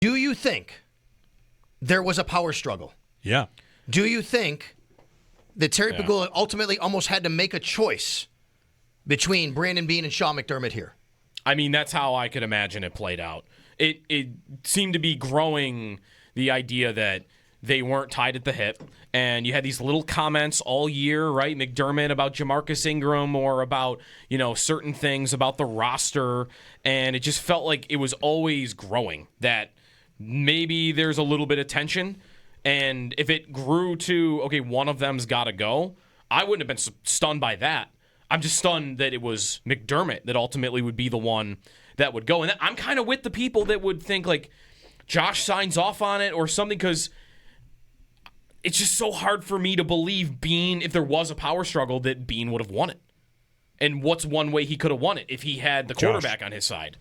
Do you think there was a power struggle? Yeah. Do you think that Terry Pegula ultimately almost had to make a choice between Brandon Beane and Sean McDermott here? I mean, that's how I could imagine it played out. It seemed to be growing, the idea that they weren't tied at the hip, and you had these little comments all year, right? McDermott about Jamarcus Ingram or about, certain things about the roster, and it just felt like it was always growing, that maybe there's a little bit of tension, and if it grew to, okay, one of them's got to go, I wouldn't have been stunned by that. I'm just stunned that it was McDermott that ultimately would be the one that would go. And I'm kind of with the people that would think, like, Josh signs off on it or something, because it's just so hard for me to believe Beane, if there was a power struggle, that Beane would have won it. And what's one way he could have won it if he had the quarterback on his side?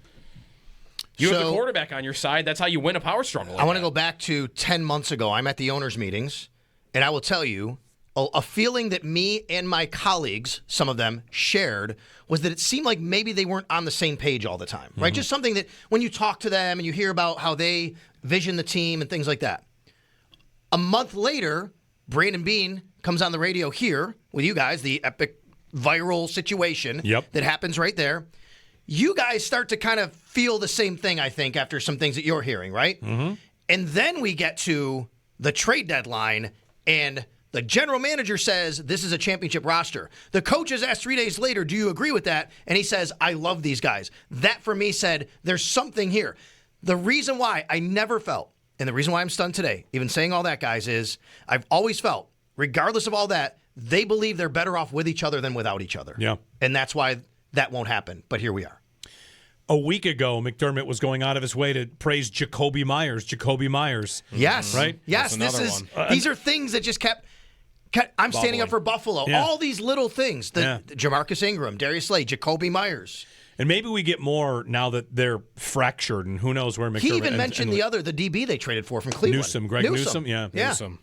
You have the quarterback on your side. That's how you win a power struggle. I want to go back to 10 months ago. I'm at the owners' meetings, and I will tell you, a feeling that me and my colleagues, some of them, shared was that it seemed like maybe they weren't on the same page all the time, right? Just something that when you talk to them and you hear about how they vision the team and things like that. A month later, Brandon Beane comes on the radio here with you guys, the epic viral situation that happens right there. You guys start to kind of feel the same thing, I think, after some things that you're hearing, right? Mm-hmm. And then we get to the trade deadline, and the general manager says this is a championship roster. The coaches asked 3 days later, do you agree with that? And he says, I love these guys. That, for me, said there's something here. The reason why I never felt, and the reason why I'm stunned today, even saying all that, guys, is I've always felt, regardless of all that, they believe they're better off with each other than without each other. Yeah. And that's why that won't happen. But here we are. A week ago, McDermott was going out of his way to praise Jacoby Myers. Yes. Right? Yes. These are things that just kept I'm standing up for Buffalo. Yeah. All these little things. Jamarcus Ingram, Darius Slay, Jacoby Myers. And maybe we get more now that they're fractured, and who knows where McDermott. He even mentioned the DB they traded for from Cleveland. Greg Newsome. Yeah. Newsome.